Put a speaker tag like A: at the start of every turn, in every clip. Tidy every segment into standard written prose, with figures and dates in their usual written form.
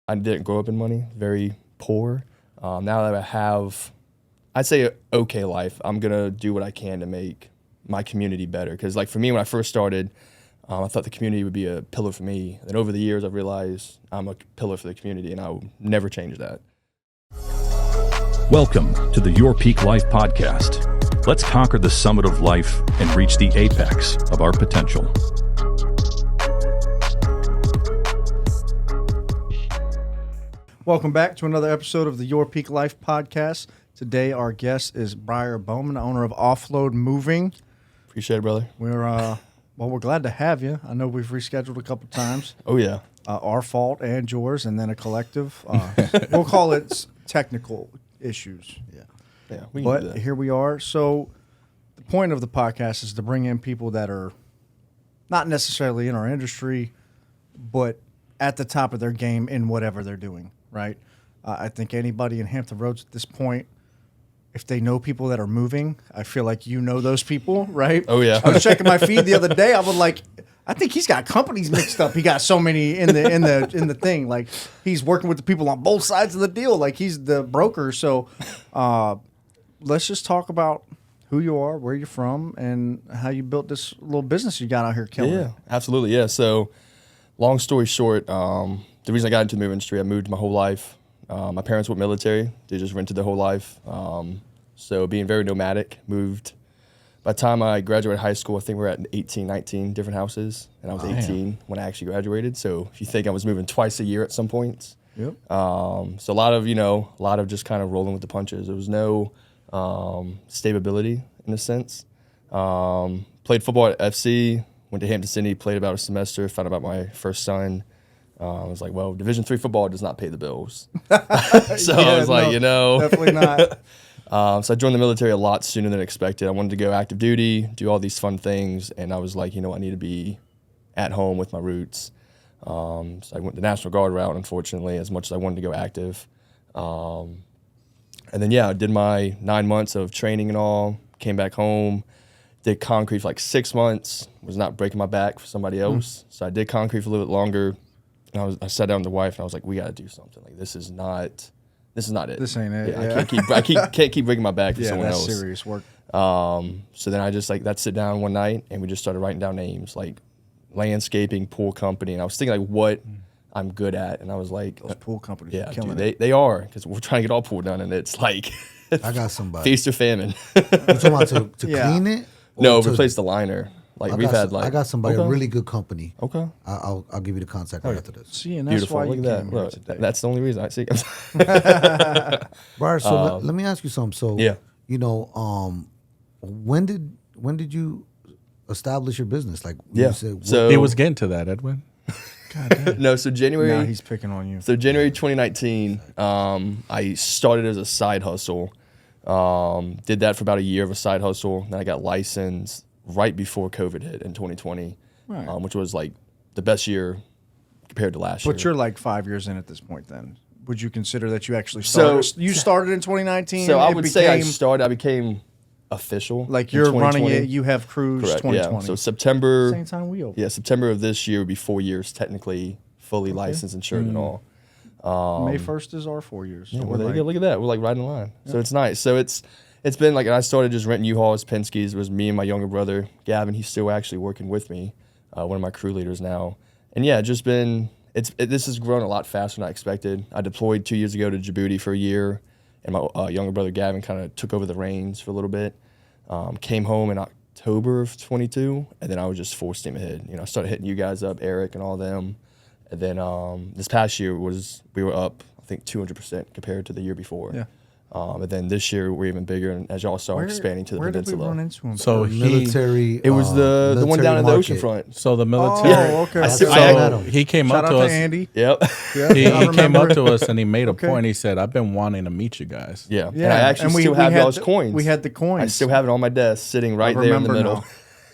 A: I didn't grow up in money, very poor. Now that I have, I'd say, an okay life, I'm going to do what I can to make my community better. Because, like, for me, when I first started, I thought the community would be a pillar for me. And over the years, I've realized I'm a pillar for the community, and I will never change that.
B: Welcome to the Your Peak Life podcast. Let's conquer the summit of life and reach the apex of our potential.
C: Welcome back to another episode of the Your Peak Life podcast. Today, our guest is Briar Baughman, owner of Offload Moving.
A: Appreciate it, brother.
C: We're glad to have you. I know we've rescheduled a couple times.
A: Oh, yeah.
C: Our fault and yours, and then a collective. We'll call it technical issues.
A: Yeah.
C: But here we are. So the point of the podcast is to bring in people that are not necessarily in our industry, but at the top of their game in whatever they're doing, right? I think anybody in Hampton Roads at this point, if they know people that are moving, I feel like you know those people, right?
A: Oh, yeah.
C: I was checking my feed the other day. I was like, I think he's got companies mixed up. He got so many in the thing. Like, he's working with the people on both sides of the deal. Like, he's the broker. So let's just talk about who you are, where you're from, and how you built this little business you got out here killing it.
A: Yeah, absolutely. Yeah. So long story short, the reason I got into the moving industry, I moved my whole life. My parents were military. They just rented their whole life. So being very nomadic, moved. By the time I graduated high school, I think we were at 18, 19 different houses. And I was 18 when I actually graduated. So if you think I was moving twice a year at some points.
C: Yep.
A: So a lot of just kind of rolling with the punches. There was no stability in a sense. Played football at FC, went to Hampton City, played about a semester, found out about my first son. I was like, well, Division III football does not pay the bills. So I was like,
C: definitely not.
A: So I joined the military a lot sooner than expected. I wanted to go active duty, do all these fun things, and I was like, I need to be at home with my roots. So I went the National Guard route, unfortunately, as much as I wanted to go active. And then, I did my 9 months of training and all, came back home, did concrete for like 6 months, was not breaking my back for somebody else. So I did concrete for a little bit longer. And I sat down with the wife, and I was like, we got to do something. Like, this is not it.
C: This ain't it.
A: Yeah. I can't keep breaking my back for someone else.
C: That's serious work.
A: So then I just sit down one night, and we just started writing down names like landscaping, pool company, and I was thinking like what I'm good at, and I was like,
C: those pool companies
A: yeah,
C: are killing
A: dude, they are, because we're trying to get all pool done, and it's like
D: I got somebody.
A: feast or famine.
D: You talking about to clean it?
A: No, replace the liner. Like
D: I got somebody, a really good company.
A: Okay.
D: I'll give you the contact right after this.
C: See, and that's
A: Beautiful.
C: why
A: Look
C: you
A: at
C: came
A: that.
C: here
A: Look,
C: today.
A: that's the only reason I see.
D: Briar, so let me ask you something. So
A: Yeah.
D: when did you establish your business? Like
A: Yeah.
D: you said,
A: So
E: He was getting to that, Edwin. God damn.
A: no, so January.
C: Now he's picking on you.
A: So January 2019, I started as a side hustle. Did that for about a year of a side hustle. Then I got licensed right before COVID hit in 2020,
C: Right.
A: which was like the best year compared to last year.
C: But you're like 5 years in at this point then. Would you consider that you actually started? You started in 2019?
A: So I would say I became official.
C: Like
A: in
C: you're running
A: 2020.
C: it, you have cruise
A: Correct,
C: 2020.
A: yeah. So September.
C: Same time we opened.
A: Yeah, September of this year would be 4 years technically, fully licensed, insured, and all.
C: May 1st is our 4 years. So
A: Yeah,
C: we're
A: well, there you
C: like,
A: go. Look at that. We're like right in line. So it's nice. So it's been like, and I started just renting U-Hauls, Penske's. It was me and my younger brother, Gavin. He's still actually working with me, one of my crew leaders now. And yeah, just been, this has grown a lot faster than I expected. I deployed 2 years ago to Djibouti for a year, and my younger brother, Gavin, kind of took over the reins for a little bit. Came home in October of 22, and then I was just full steam ahead. I started hitting you guys up, Eric and all them. And then this past year we were up, I think, 200% compared to the year before. Yeah. And then this year we're even bigger, and as y'all saw, expanding to the peninsula.
C: Where did we run into him?
E: So
D: military.
A: It was the one down in the
D: market.
A: oceanfront.
E: So the military.
C: Oh, okay.
E: So he came
C: Shout
E: up
C: out
E: to
C: to
E: us.
C: Andy.
A: Yep.
C: Yeah,
E: He
C: I
E: came
C: remember
E: up
C: it.
E: to us and he made a point. He said, "I've been wanting to meet you guys."
A: Yeah.
C: Yeah,
A: And I actually still have y'all's coins.
C: We had the coins.
A: I still have it on my desk, sitting right there in the middle.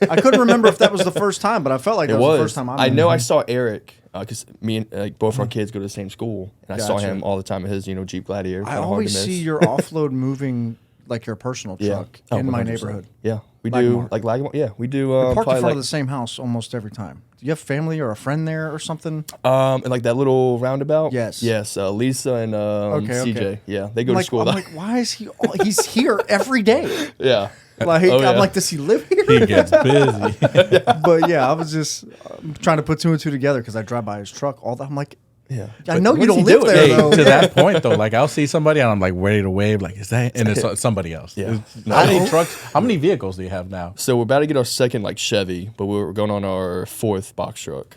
C: I couldn't remember if that was the first time, but I felt like that was the first time
A: I know
C: met
A: I
C: him.
A: saw Eric because me and both our kids go to the same school, and I saw him all the time at his Jeep Gladiator.
C: I
A: Kinda hard
C: always
A: to miss.
C: see your offload moving like your personal truck in my neighborhood.
A: Yeah. We
C: Lagomar.
A: do like Lagomar. Yeah, we do.
C: We park in
A: probably
C: front
A: like
C: of the same house almost every time. Do you have family or a friend there or something?
A: and like that little roundabout.
C: Yes.
A: Yes. Lisa and CJ.
C: okay.
A: Yeah, they go
C: I'm
A: to
C: like,
A: school.
C: I'm like, why is he? He's here every day.
A: yeah.
C: Like,
A: Oh, yeah.
C: I'm like, does he live here?
E: He gets busy.
C: But yeah, I was just trying to put two and two together because I drive by his truck all the. I'm like,
A: Yeah.
C: I know you
A: what is
C: don't
A: he
C: live
A: doing?
C: there
E: Hey,
C: though.
E: to that point though, like I'll see somebody and I'm like ready to wave, like is that? And it's somebody else.
A: Yeah.
E: How many trucks? How many vehicles do you have now?
A: So we're about to get our second like Chevy, but we're going on our fourth box truck.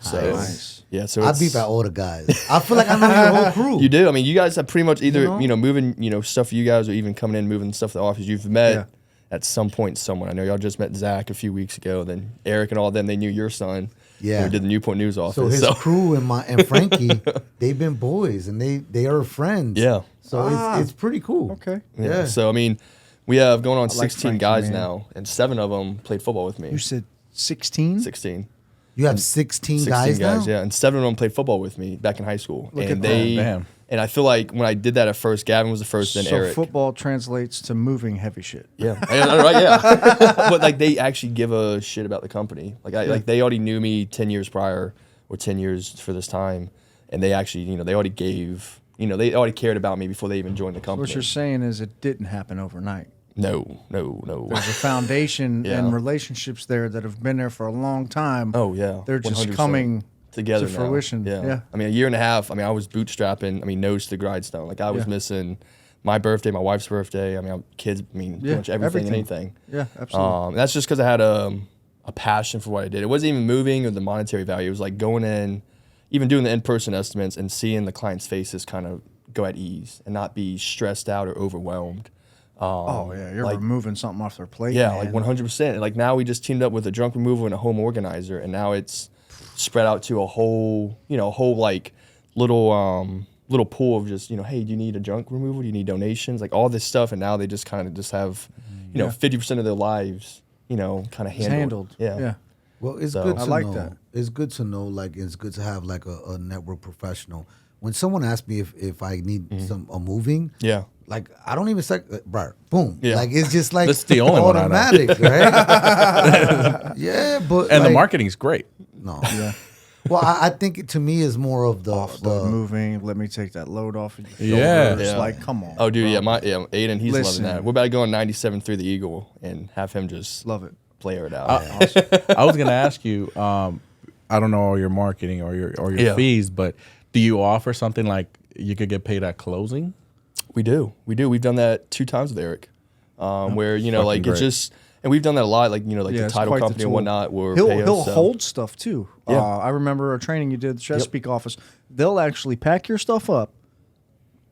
A: So
C: Nice.
A: yeah, so
D: I
A: it's,
D: beef at all the guys. I feel like I know your whole crew.
A: you do. I mean, you guys have pretty much either
C: You know?
A: moving stuff for you guys, or even coming in moving stuff to the office. You've met
C: Yeah.
A: at some point someone. I know y'all just met Zach a few weeks ago. Then Eric and all them, they knew your son.
D: Yeah.
A: when we did the Newport News office.
D: So his crew and Frankie, they've been boys and they are friends.
A: Yeah.
D: So it's pretty cool.
C: Okay.
D: Yeah.
A: So I mean, we have going on
C: I like
A: 16
C: Frankie,
A: guys
C: man.
A: now, and 7 of them played football with me.
C: You said 16.
A: 16.
D: You have 16
A: 16
D: guys now?
A: yeah, and 7 of them played football with me back in high school.
C: Look
A: and
C: at
A: they,
E: that. Damn.
A: and I feel like when I did that at first, Gavin was the first, then
C: So
A: Eric.
C: football translates to moving heavy shit.
A: Yeah, right, yeah. But like they actually give a shit about the company. Like they already knew me 10 years prior, or 10 years for this time, and they actually, they already gave, they already cared about me before they even joined the company.
C: What you're saying is it didn't happen overnight.
A: No.
C: There's a foundation
A: Yeah.
C: and relationships there that have been there for a long time.
A: Oh yeah,
C: They're just
A: 100%.
C: coming
A: together
C: to
A: now.
C: fruition.
A: Yeah.
C: Yeah.
A: I mean, a year and a half. I mean, I was bootstrapping. I mean, nose to the grindstone. Like I was
C: Yeah.
A: missing my birthday, my wife's birthday. I mean, kids. I mean, pretty
C: Yeah,
A: much everything and
C: everything.
A: anything.
C: Yeah, absolutely.
A: And that's just because I had a passion for what I did. It wasn't even moving or the monetary value. It was like going in, even doing the in-person estimates and seeing the clients' faces kind of go at ease and not be stressed out or overwhelmed.
C: Oh yeah, you're
A: like-
C: removing something off their plate.
A: Yeah,
C: man.
A: like 100%. Like now we just teamed up with a junk removal and a home organizer, and now it's spread out to a whole like little pool of just hey, do you need a junk removal? Do you need donations? Like all this stuff, and now they just kind of just have 50% of their lives kind of handled.
C: Yeah.
D: Well, it's
A: So-
D: good to
C: I like
D: know.
C: that.
D: It's good to know, like, it's good to have, like, a network professional. When someone asks me if I need a moving,
A: Yeah.
D: like, I don't even say, Briar, boom.
A: Yeah.
D: Like, it's just like
E: That's the only one I know.
D: automatic, right? Yeah, but
E: And the
D: like,
E: marketing's great.
D: No. Yeah. Well, I think it, to me is more of the
C: Offload moving. Let me take that load off of your
E: Yeah.
C: shoulders.
A: Yeah.
C: Like, come on.
A: Oh, dude,
C: bro.
A: Aiden, he's
C: Listen.
A: loving that. We're about to go on 97 through the Eagle and have him just
C: Love it.
A: player it out.
E: I was gonna ask you. I don't know all your marketing or your
A: Yeah.
E: fees, but do you offer something like you could get paid at closing?
A: We do. We've done that 2 times with Eric, where
E: fucking
A: like it's
E: great.
A: just, and we've done that a lot. Like
C: Yeah,
A: the
C: it's
A: title
C: quite the
A: company and
C: tool.
A: whatnot. Will
C: He'll
A: pay us, so.
C: hold stuff too.
A: Yeah.
C: I remember a training you did at the Chesapeake office. They'll actually pack your stuff up,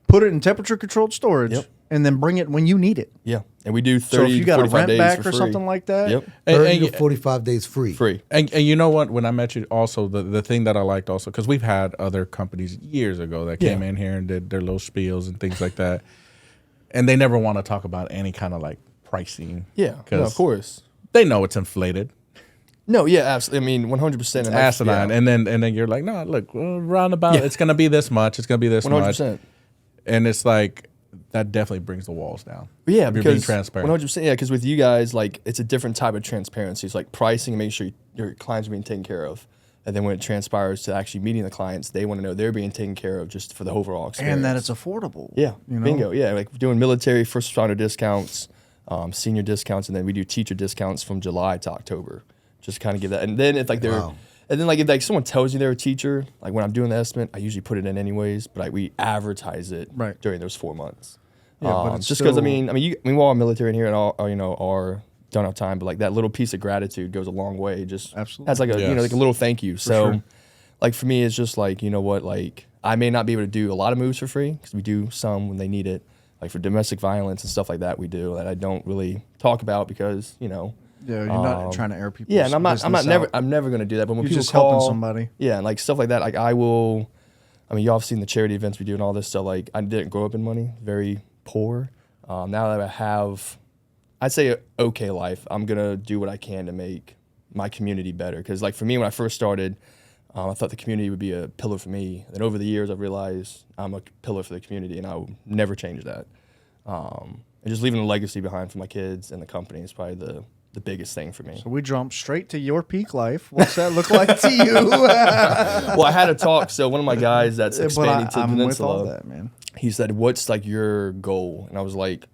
C: put it in temperature controlled storage,
A: Yep.
C: and then bring it when you need it.
A: Yeah, and we do 30
C: So if you got a
A: 45
C: rent
A: days
C: back
A: for
C: or
A: free.
C: something like that,
A: Yep,
D: 30
E: And-
D: to 45 days free.
A: free.
E: And you know what? When I met you, also the thing that I liked also because we've had other companies years ago that came
A: Yeah.
E: in here and did their little spiels and things like that, and they never want to talk about any kind of like pricing.
A: Yeah, no,
E: 'Cause
A: of course.
E: they know it's inflated,
A: No, yeah, absolutely. I mean, 100%. and that's-
E: asinine,
A: yeah,
E: and then you're like, no, look, roundabout, it's gonna be this much, it's gonna be this
A: 100%.
E: much, and it's like that definitely brings the walls down.
A: But yeah,
E: if you're
A: because
E: being transparent.
A: 100%. Yeah, because with you guys, like it's a different type of transparency. It's like pricing and making sure your clients are being taken care of. And then when it transpires to actually meeting the clients, they want to know they're being taken care of just for the overall experience.
C: and that it's affordable.
A: Yeah,
C: you know?
A: bingo. Yeah, like doing military first responder discounts, senior discounts, and then we do teacher discounts from July to October. Just kind of give that. And then if like they're,
D: Wow.
A: and then like if like someone tells you they're a teacher, like when I'm doing the estimate, I usually put it in anyways, but like we advertise it
C: Right.
A: during those 4 months.
C: Yeah, but it's
A: just because
C: still-
A: we're all military in here and all are done our time, but like that little piece of gratitude goes a long way. It just
C: Absolutely.
A: has like a
E: Yes.
A: like a little thank you. So
C: sure.
A: like for me, it's just like like I may not be able to do a lot of moves for free because we do some when they need it. Like for domestic violence and stuff like that, we do that I don't really talk about because
C: Yeah, you're not trying to air people.
A: yeah, and I'm never gonna do that. But when
C: You're
A: people
C: just
A: call,
C: helping somebody.
A: yeah, and like stuff like that, like I will. I mean, y'all have seen the charity events we do and all this stuff. Like I didn't grow up in money, very poor. Now that I have, I'd say a okay life, I'm gonna do what I can to make my community better. Because like for me, when I first started, I thought the community would be a pillar for me. And over the years, I've realized I'm a pillar for the community, and I will never change that. and just leaving a legacy behind for my kids and the company is probably the biggest thing for me.
C: So we jump straight to your peak life. What's that look like to you?
A: Well, I had a talk. So one of my guys that's expanding to the
C: I'm with all
A: peninsula,
C: that, man.
A: he said, "What's like your goal?" And I was like,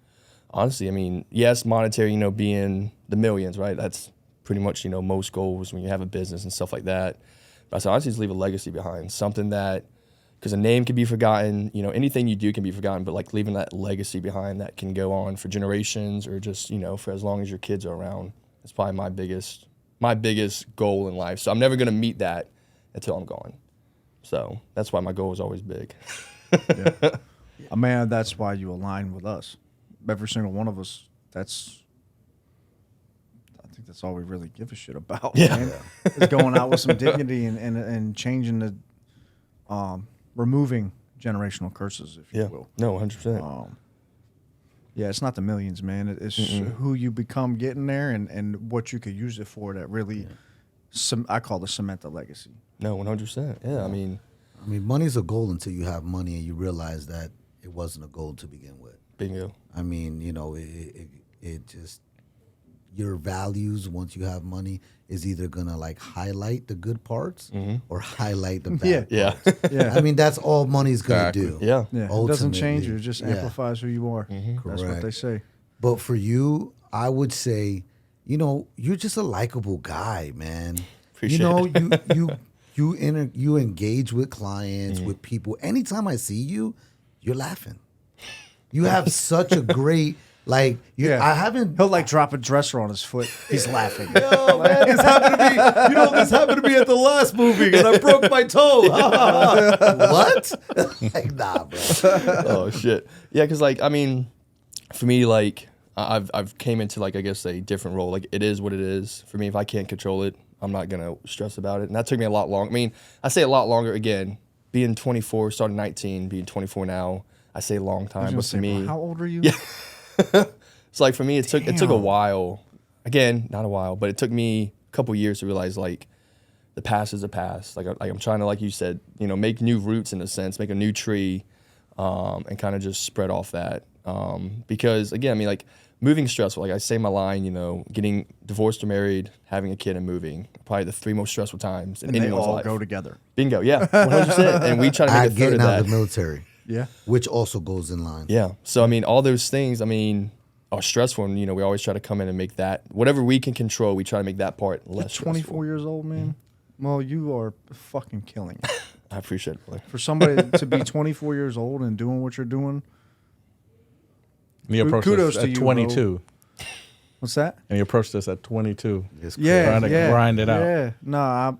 A: honestly, I mean, yes, monetary, being the millions, right? That's pretty much, most goals when you have a business and stuff like that. But I said, honestly, just leave a legacy behind, something that, because a name can be forgotten, anything you do can be forgotten, but like leaving that legacy behind that can go on for generations or just, for as long as your kids are around. It's probably my biggest goal in life. So I'm never going to meet that until I'm gone. So that's why my goal is always big.
C: Yeah. Man, that's why you align with us. Every single one of us, I think that's all we really give a shit about, man. Is going out with some dignity and changing the, removing generational curses, if you will.
A: No, 100%.
C: Yeah, it's not the millions, man. It's who you become getting there and what you could use it for that really, I call it cement the legacy.
A: No, 100%. Yeah, I mean,
D: money's a goal until you have money and you realize that it wasn't a goal to begin with.
A: Bingo.
D: I mean, it just, your values once you have money is either gonna like highlight the good parts or highlight the bad parts.
C: Yeah.
D: I mean, that's all money's gonna do.
A: Yeah.
C: Yeah, it doesn't change you. It just amplifies who you are. That's what they say.
D: But for you, I would say, you're just a likable guy, man.
A: Appreciate
D: it. You engage with clients, with people. Anytime I see you, you're laughing. You have such a great I haven't.
C: He'll like drop a dresser on his foot. He's laughing.
D: Yo, man, this happened to me. This happened to me at the last movie, and I broke my toe. What? Like, nah, bro.
A: Oh shit. Yeah, because for me, I've came into I guess a different role. Like it is what it is. For me, if I can't control it, I'm not gonna stress about it. And that took me a lot longer. I mean, I say a lot longer again. Being 24, starting 19, being 24 now. I say a long time, but for me,
C: how old are you?
A: Yeah. So for me, it took a while. Again, not a while, but it took me a couple years to realize the past is a past. I'm trying to, like you said, make new roots in a sense, make a new tree, and kind of just spread off that. Because again, moving is stressful. Like I say my line, getting divorced or married, having a kid, and moving, probably the 3 most stressful times in anyone's life.
C: They all go together.
A: Bingo. Yeah, 100%. And we try to make it through
D: getting
A: that.
D: out of the military.
C: Yeah.
D: Which also goes in line.
A: Yeah. So, all those things, are stressful. And, we always try to come in and make that, whatever we can control, we try to make that part less stressful.
C: 24 years old, man. Well, you are fucking killing it.
A: I appreciate it, brother.
C: For somebody to be 24 years old and doing what you're doing.
E: And you approached
C: kudos
E: us
C: to
E: at
C: you,
E: 22.
C: What's that?
E: And you approached us at 22.
C: Yeah.
E: Trying to grind it out.
C: Yeah. No,
A: I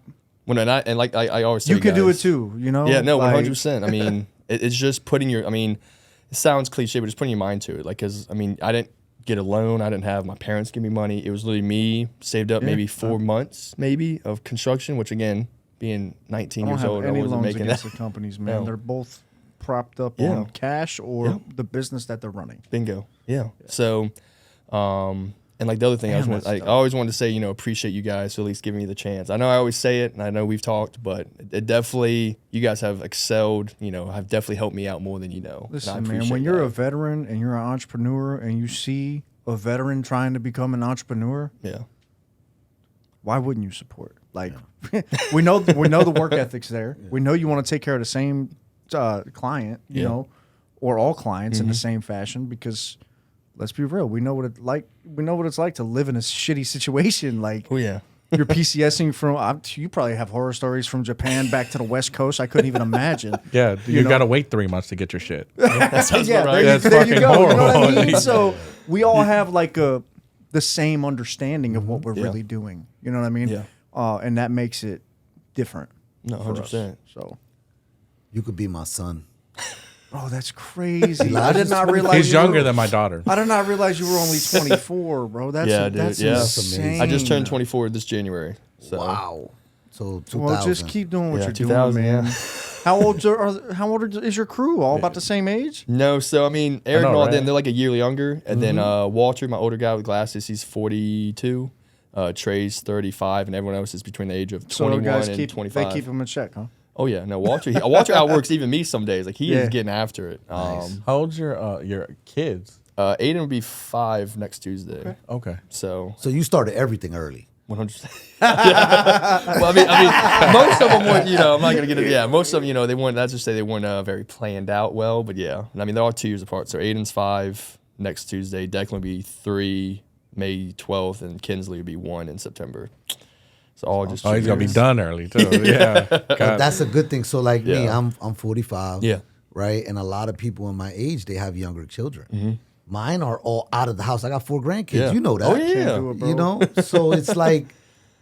A: always say,
C: you can do it
A: guys,
C: too,
A: Yeah, no, 100%. It's just putting your, it sounds cliche, but just putting your mind to it. Because, I didn't get a loan. I didn't have my parents give me money. It was literally me saved up maybe 4 months, maybe, of construction, which again, being 19 years old, I wasn't making
C: against
A: that.
C: the companies, man.
A: No.
C: They're both propped up on cash or the business that they're running.
A: Bingo. Yeah. So, and the other thing, I always wanted to say, appreciate you guys for at least giving me the chance. I know I always say it, and I know we've talked, but it definitely, you guys have excelled, have definitely helped me out more than you know.
C: Listen, man, when you're a veteran and you're an entrepreneur and you see a veteran trying to become an entrepreneur, why wouldn't you support? We know the work ethic's there. Yeah. We know you want to take care of the same client, you know, or all clients in the same fashion because. Let's be real. We know what it's like to live in a shitty situation. You're PCSing from. You probably have horror stories from Japan back to the West Coast. I couldn't even imagine.
E: Yeah, you got to wait 3 months to get your shit.
A: That sounds right.
C: There you go. Horrible. You know what I mean? So we all have the same understanding of what we're really doing. You know what I mean?
A: Yeah.
C: And that makes it different.
A: No, 100%.
C: So
D: you could be my son.
C: Oh, that's crazy. I did not realize
E: he's younger than my daughter.
C: I did not realize you were only 24, bro. That's insane.
A: I just turned 24 this January. So.
D: Wow. So 2000.
C: Well, just keep doing what you're
A: 2000,
C: doing, man. How old is your crew? All about the same age?
A: No, so Aaron and all them, they're a year younger. And then Walter, my older guy with glasses, he's 42. Trey's 35, and everyone else is between the age of 21 and 25.
C: They keep him in check, huh?
A: Oh yeah, no, Walter outworks even me some days. He is getting after it.
E: Nice. How old's your kids?
A: Aiden will be 5 next Tuesday.
E: Okay.
A: So
D: So you started everything early.
A: 100%. Well, I mean, most of them weren't. I'm not gonna get it. Yeah, most of them, they weren't. Let's just say they weren't very planned out well. But yeah, I mean, they're all 2 years apart. So Aiden's 5 next Tuesday. Declan will be 3 May 12th, and Kinsley will be 1 in September. So all just.
E: Oh, he's gonna be done early too. Yeah.
D: But that's a good thing. So like me,
A: Yeah.
D: I'm 45.
A: Yeah.
D: Right, and a lot of people in my age, they have younger children.
A: Mm-hmm.
D: Mine are all out of the house. I got 4 grandkids.
A: Yeah.
D: You know that.
A: Oh, yeah.
C: Can't do it, bro.
D: You know, so it's like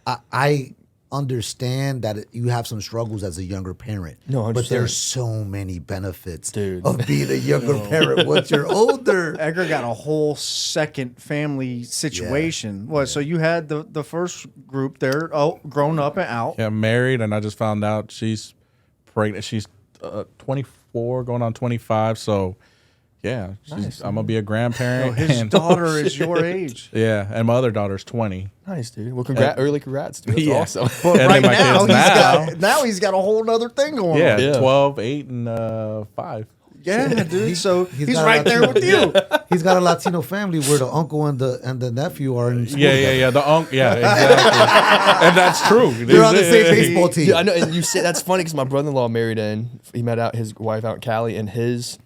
D: I understand that you have some struggles as a younger parent.
A: No,
D: but
A: 100%.
D: there's so many benefits
A: Dude.
D: of being a younger parent once you're older.
C: Edgar got a whole second family situation. Well, so you had the first group, they're grown up and out.
E: Yeah, married, and I just found out she's pregnant. She's 24, going on 25. So, yeah, I'm gonna be a grandparent.
C: His
E: and-
C: daughter is your age.
E: Yeah, and my other daughter's 20.
A: Nice, dude. Well, early congrats, dude. That's
E: Yeah.
A: awesome.
C: But
E: And
C: right
E: then my
C: now,
E: kids
C: he's got a whole other thing going
E: Yeah,
C: on.
A: Yeah.
E: 12, 8, and 5.
C: Yeah, dude. So he's
D: got a
C: right there
D: Latino-
C: with you.
D: He's got a Latino family where the uncle and the nephew are in school.
E: Yeah. The yeah, exactly. And that's true.
D: They're on the same baseball team.
A: Yeah, I know. And you say that's funny because my brother-in-law married in. He met out his wife out in Cali, and his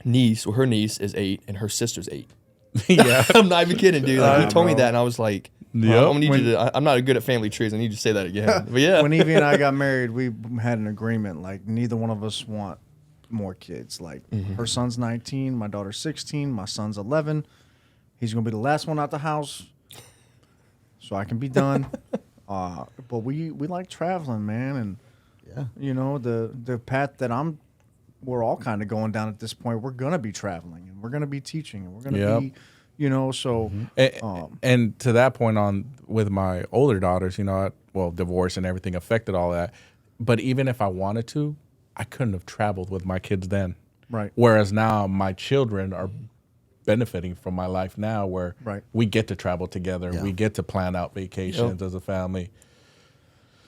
A: niece, her niece is 8, and her sister's 8.
E: Yeah.
A: I'm not even kidding, dude. Like, he told me
C: bro.
A: that, and I was like,
E: Yep.
A: I'm gonna need you to. I'm not good at family trees. I need you to say that again. But yeah,
C: When Evie and I got married, we had an agreement. Like, neither one of us want more kids. Like, her son's 19, my daughter's 16, my son's 11. He's going to be the last one out the house so I can be done. But we like traveling, man. And,
D: Yeah.
C: the path that we're all kind of going down at this point, we're going to be traveling and we're going to be teaching and we're going to
E: Yep.
C: be, so.
E: And to that point on with my older daughters, divorce and everything affected all that. But even if I wanted to, I couldn't have traveled with my kids then.
C: Right.
E: Whereas now my children are benefiting from my life now where
C: Right.
E: we get to travel together.
D: Yeah.
E: We get to plan out vacations as a family.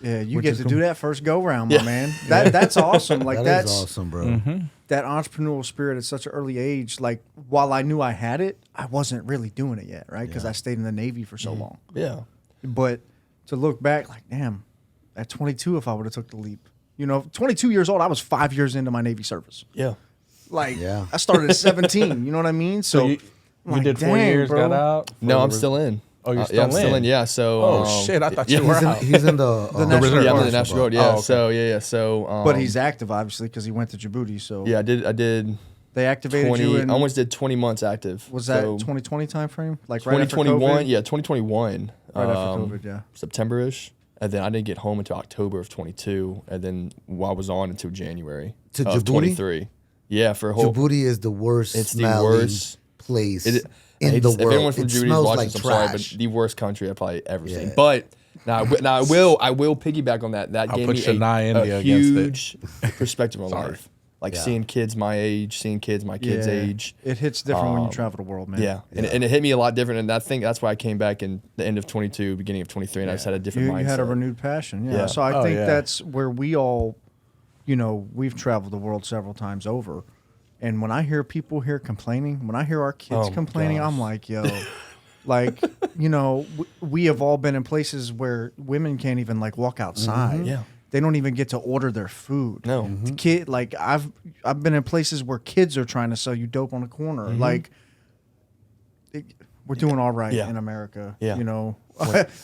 C: Yeah, you
E: Which
C: get
E: is
C: to
E: cool.
C: do that first go round, my man. That's awesome. Like
D: That is
C: that's
D: awesome, bro.
E: Mm-hmm.
C: that entrepreneurial spirit at such an early age. Like while I knew I had it, I wasn't really doing it yet, right? Because I stayed in the Navy for so long.
A: yeah.
C: But to look back, like damn, at 22, if I would have took the leap, 22 years old, I was 5 years into my Navy service.
A: Yeah.
C: Like
D: Yeah.
C: I started at 17. You know what I mean? So,
E: you
C: I'm like,
E: did 4
C: dang,
E: years,
C: bro.
E: got out?
A: No, I'm still in.
E: Oh, you're
A: Yeah, I'm
E: still
A: still
E: in?
A: in. Yeah. So.
E: Oh, shit. I thought you were out.
D: He's in the
C: National
E: Reserve
A: Yeah, I'm in
E: Guard.
A: the National Guard. Yeah.
E: Oh, okay.
A: So yeah. So.
C: But he's active, obviously, because he went to Djibouti. So
A: Yeah, I did.
C: they activated
A: 20.
C: you
A: I
C: in.
A: almost did 20 months active.
C: Was that
A: So
C: 2020 time frame? Like right after
A: 2021?
C: COVID?
A: Yeah, 2021.
C: Right after COVID, yeah.
A: September-ish. And then I didn't get home until October of 22. And then I was on until January
D: To
A: of
D: Djibouti?
A: 23. Yeah, for a whole.
D: Djibouti is the worst
A: It's the
D: smelling
A: worst
D: place
A: It,
D: in
A: if
D: the
A: anyone
D: world.
A: from
D: It
A: Djibouti is
D: smells
A: watching
D: like
A: this, I'm sorry,
D: trash.
A: but the worst country I've probably ever seen.
D: Yeah.
A: But now I will piggyback on that. That
E: I'll
A: gave
E: put
A: me
E: Shania
A: a
E: India against it.
A: huge perspective on life. Like
D: Yeah.
A: seeing kids my age, seeing kids my kids' age.
C: It hits different when you travel the world, man.
A: Yeah. And it hit me a lot different. And I think that's why I came back in the end of 22, beginning of 23, and I just had a different
C: You
A: mindset.
C: had a renewed passion. Yeah.
A: Yeah.
C: So I
E: Oh,
C: think
E: yeah.
C: that's where we all, we've traveled the world several times over. And when I hear people here complaining, when I hear our kids
A: Oh,
C: complaining,
A: gosh.
C: I'm like, yo, like, we have all been in places where women can't even like walk outside.
A: Yeah.
C: They don't even get to order their food.
A: No.
C: The kid, like I've been in places where kids are trying to sell you dope on the corner. Like we're doing all right
A: Yeah.
C: in America.
A: Yeah.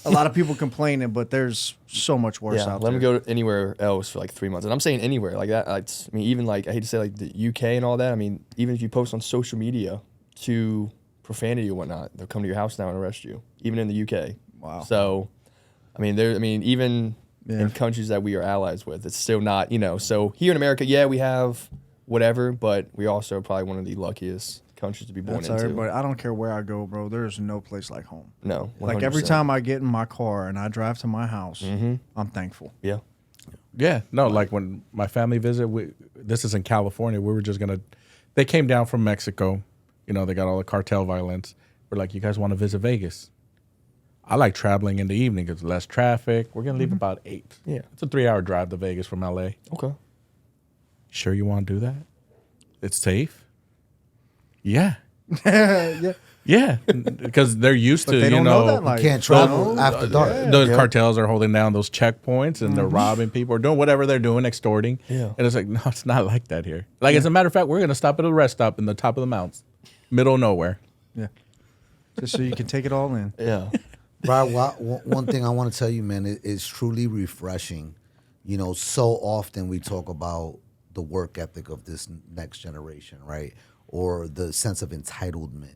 C: A lot of people complaining, but there's so much worse
A: Yeah,
C: out
A: let
C: there.
A: me go anywhere else for like 3 months, and I'm saying anywhere like that. I mean, even like I hate to say like the UK and all that. I mean, even if you post on social media to profanity or whatnot, they'll come to your house now and arrest you, even in the UK.
C: Wow.
A: So, even
C: Yeah.
A: in countries that we are allies with, it's still not. So here in America, yeah, we have whatever, but we also are probably one of the luckiest countries to be born
C: That's
A: into.
C: everybody. I don't care where I go, bro. There's no place like home.
A: No,
C: Like every
A: 100%.
C: time I get in my car and I drive to my house, I'm thankful.
A: Yeah.
E: Yeah, no, like when my family visit, this is in California. We were just they came down from Mexico. They got all the cartel violence. We're like, you guys want to visit Vegas? I like traveling in the evening because less traffic. We're going to leave about 8.
A: Yeah.
E: It's a 3-hour drive to Vegas from LA.
A: Okay.
E: Sure you want to do that? It's safe? Yeah.
C: Yeah.
E: Yeah, because they're used to,
C: They don't know that life.
D: Can't travel after dark.
E: those cartels are holding down those checkpoints and they're robbing people or doing whatever they're doing, extorting.
A: Yeah.
E: And it's like, no, it's not like that here. Like, as a matter of fact, we're going to stop at a rest stop in the top of the mountains, middle of nowhere.
C: Yeah. Just so you can take it all in.
A: Yeah.
D: Brian, one thing I want to tell you, man, it's truly refreshing. You know, so often we talk about the work ethic of this next generation, right? Or the sense of entitlement.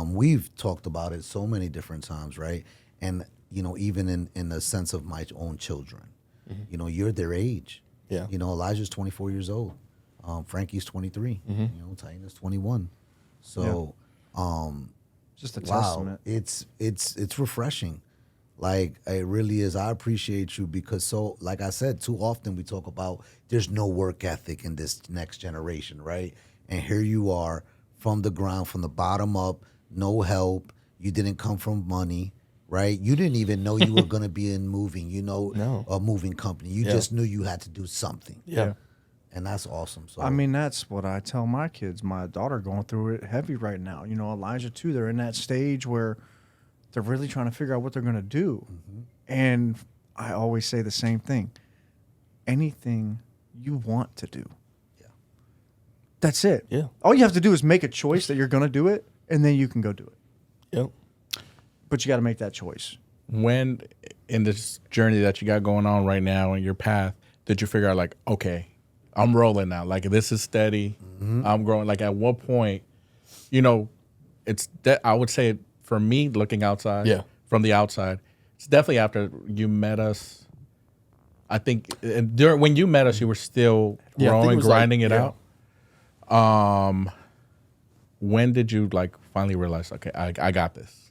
D: We've talked about it so many different times, right? And, you know, even in the sense of my own children, you know, you're their age.
A: Yeah.
D: You know, Elijah's 24 years old. Frankie's 23. You know, Titan is 21. So,
C: Just a
D: wow,
C: testament.
D: it's refreshing. Like, it really is. I appreciate you because, so like I said, too often we talk about there's no work ethic in this next generation, right? And here you are from the ground, from the bottom up, no help. You didn't come from money, right? You didn't even know you were going to be in moving, a moving company. You just knew you had to do something.
A: Yeah.
D: And that's awesome. So
C: I mean, that's what I tell my kids. My daughter going through it heavy right now. You know, Elijah too. They're in that stage where they're really trying to figure out what they're going to do. And I always say the same thing. Anything you want to do.
D: Yeah.
C: That's it.
A: Yeah.
C: All you have to do is make a choice that you're going to do it, and then you can go do it.
A: Yep.
C: But you got to make that choice.
E: When in this journey that you got going on right now in your path, did you figure out like, okay, I'm rolling now. Like, this is steady. I'm growing. Like, at what point, you know, I would say for me looking outside, from the outside, it's definitely after you met us. I think when you met us, you were still growing, grinding it out. When did you like finally realize, okay, I got this?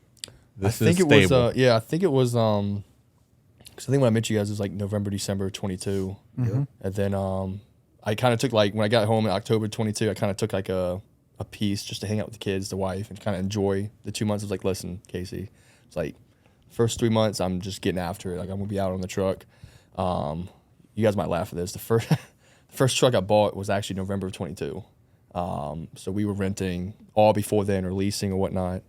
E: This is stable.
A: I think it was because I think when I met you guys it was like November, December 22, and then I kind of took like when I got home in October 22, I kind of took like a piece just to hang out with the kids, the wife, and kind of enjoy the 2 months. I was like, listen, Casey, it's like first 3 months I'm just getting after it. Like, I'm gonna be out on the truck. You guys might laugh at this. The first truck I bought was actually November of 22. So we were renting all before then or leasing or whatnot.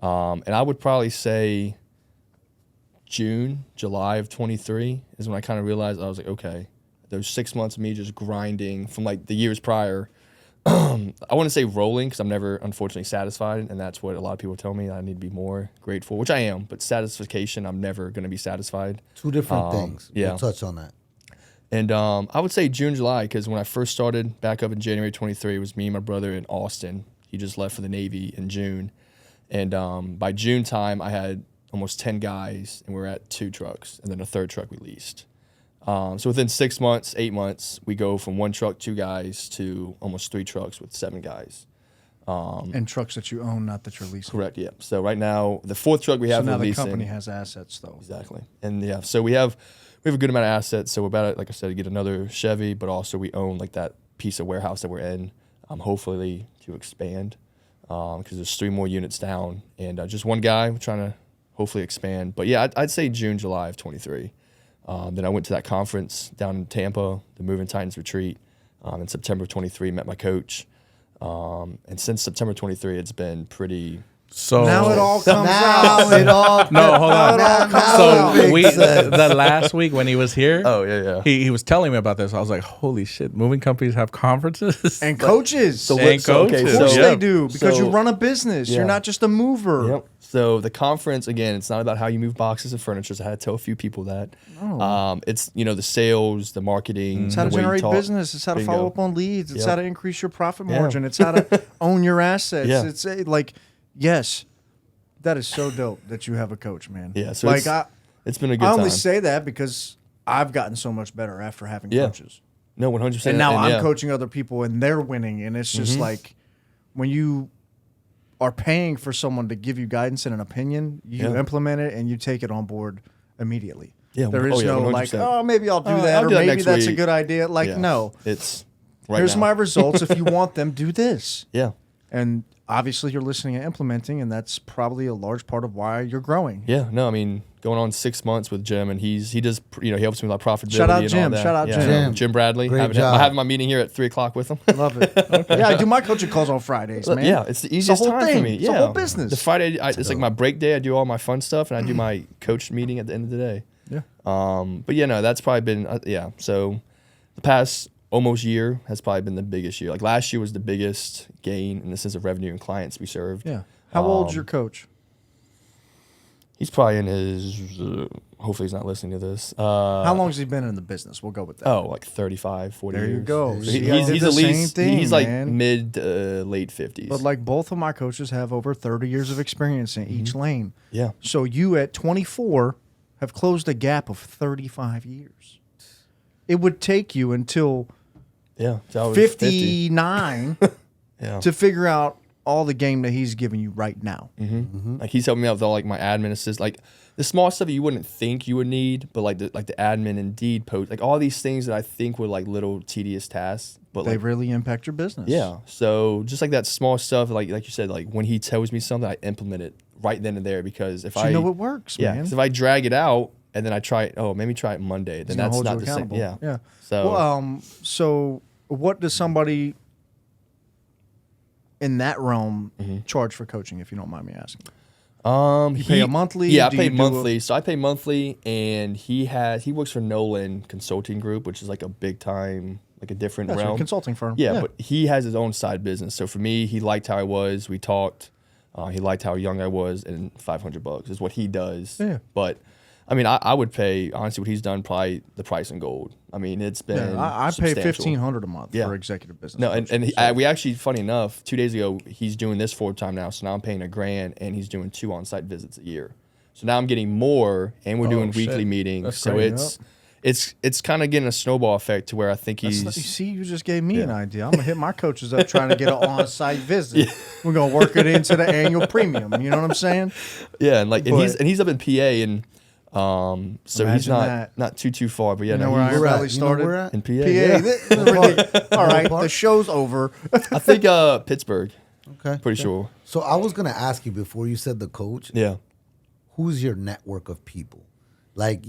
A: And I would probably say July of 23 is when I kind of realized I was like, okay, those 6 months of me just grinding from like the years prior. I wouldn't say rolling because I'm never unfortunately satisfied. And that's what a lot of people tell me. I need to be more grateful, which I am. But satisfaction, I'm never going to be satisfied.
D: two different things.
A: Yeah.
D: We'll touch on that.
A: And I would say June, July, because when I first started back up in January 23, it was me and my brother in Austin. He just left for the Navy in June. And by June time, I had almost 10 guys, and we were at 2 trucks, and then a third truck we leased. So within 6 months, 8 months, we go from 1 truck, 2 guys, to almost 3 trucks with 7 guys.
C: And trucks that you own, not that you're leasing.
A: Correct, yeah. So right now, the 4th truck we have
C: So now
A: we're
C: the
A: leasing.
C: company has assets, though.
A: Exactly. And yeah, so we have a good amount of assets. So we're about to, like I said, to get another Chevy, but also we own like that piece of warehouse that we're in, hopefully to expand, because there's 3 more units down and just 1 guy. We're trying to hopefully expand. But yeah, I'd say June, July of 23. Then I went to that conference down in Tampa, the Moving Titans Retreat, in September of 23, met my coach. And since September 23, it's been pretty...
E: So
C: Now it all comes
D: Now
C: out.
D: it all
E: No, hold on.
D: Now
E: So
D: it makes sense.
E: the last week when he was here,
A: yeah.
E: he was telling me about this. I was like, holy shit, moving companies have conferences
C: And coaches.
E: and
A: okay,
E: coaches.
C: Of course
E: Yeah.
C: they do, because
A: So-
C: you run a business.
A: Yeah.
C: You're not just a mover.
A: Yep. So the conference, again, it's not about how you move boxes of furniture. So I had to tell a few people that. It's, the sales, the marketing.
C: It's how to
A: the way you
C: generate
A: talk.
C: business. It's how to
A: Bingo.
C: follow up on leads. It's
A: Yep.
C: how to increase your profit
A: Yeah.
C: margin. It's how to own your assets.
A: Yeah.
C: It's like, yes, that is so dope that you have a coach, man.
A: Yeah, so
C: like
A: it's been a good
C: I
A: time.
C: only say that because I've gotten so much better after having
A: Yeah.
C: coaches.
A: No, 100%.
C: And now I'm
A: yeah.
C: coaching other people and they're winning. And it's just like when you are paying for someone to give you guidance and an opinion, you
A: Yeah.
C: implement it and you take it on board immediately.
A: Yeah,
C: There is no like,
A: 100%.
C: oh, maybe I'll do that,
A: I'll
C: or
A: do that
C: maybe
A: next
C: that's a
A: week.
C: good idea. Like,
A: Yeah.
C: no.
A: It's right
C: Here's
A: now.
C: my results. If you want them, do this.
A: Yeah.
C: And obviously you're listening and implementing, and that's probably a large part of why you're growing.
A: Yeah. No, I mean, going on 6 months with Jim, and he does, he helps me with my profitability.
C: Shout out
A: and
C: Jim.
A: all that.
C: Shout out
A: Yeah.
C: Jim.
A: Jim Bradley.
D: Great
A: I'm
D: job.
A: having my meeting here at 3:00 with him.
C: Love it. Yeah, I do my coaching calls on Fridays, man.
A: Yeah, it's the easiest
C: whole
A: time
C: thing.
A: for me.
C: It's
A: Yeah,
C: a whole business.
A: The Friday, it's like my break day. I do all my fun stuff, and I do my coach meeting at the end of the day.
C: Yeah.
A: But no, that's probably been So the past almost year has probably been the biggest year. Like last year was the biggest gain in the sense of revenue and clients we served.
C: Yeah. How old's your coach?
A: He's probably in his. Hopefully, he's not listening to this.
C: How long has he been in the business? We'll go with that.
A: Oh, like 35, 40
C: There
A: years.
C: you go.
A: So
C: See, I did
A: he's
C: the
A: at least
C: same thing,
A: he's like
C: man.
A: mid late 50s.
C: But like both of my coaches have over 30 years of experience in each lane.
A: yeah,
C: So you at 24 have closed a gap of 35 years. It would take you until
A: yeah. So I was 50.
C: 59
A: Yeah.
C: to figure out all the game that he's giving you right now.
A: Like he's helping me out with all like my admin assist, like the small stuff that you wouldn't think you would need, but like the admin, Indeed post, like all these things that I think were like little tedious tasks, but
C: They
A: like
C: really impact your business.
A: yeah. So just like that small stuff, like you said, like when he tells me something, I implement it right then and there because if
C: So you know it works,
A: yeah,
C: man.
A: 'cause if I drag it out and then I try it, maybe try it Monday, then
C: It's gonna
A: that's
C: hold
A: not
C: you
A: the same.
C: accountable.
A: Yeah.
C: Yeah.
A: So
C: Well, so what does somebody in that realm charge for coaching, if you don't mind me asking?
A: you
C: pay a monthly?
A: Yeah, I
C: Do
A: pay
C: you do
A: monthly. So I pay monthly, and he works for Nolan Consulting Group, which is like a big time, like a different
C: That's a
A: realm.
C: consulting firm.
A: Yeah, but he has his own side business. So for me, he liked how I was. We talked. He liked how young I was, and $500 is what he does.
C: Yeah.
A: But I mean, I would pay honestly what he's done probably the price in gold. I mean, it's been
C: I pay
A: substantial.
C: $1,500 a month
A: Yeah.
C: for executive business.
A: No, and
C: coaching,
A: he,
C: so-
A: we actually, funny enough, 2 days ago he's doing this full time now. So now I'm paying $1,000, and he's doing 2 on-site visits a year. So now I'm getting more, and we're doing weekly
E: shit.
A: meetings.
E: That's
A: So
E: great.
A: it's kind of getting a snowball effect to where I think
C: You
A: he's
C: see, you just gave me an
A: Yeah.
C: idea. I'm gonna hit my coaches up trying to get an on-site visit. We're gonna work it into the annual premium. You know what I'm saying?
A: yeah, and like and
C: But-
A: he's up in PA, and so he's
C: Imagine that.
A: not too far, but yeah,
C: You know
A: no,
C: where
A: he's
C: Iron
D: Where at?
C: Valley
D: You know where
C: started?
D: at?
A: in PA.
C: PA.
A: Yeah.
C: All right,
D: part?
C: the show's over.
A: I think Pittsburgh.
D: Okay.
A: Pretty sure.
D: So I was gonna ask you before you said the coach.
A: Yeah.
D: Who's your network of people? Like,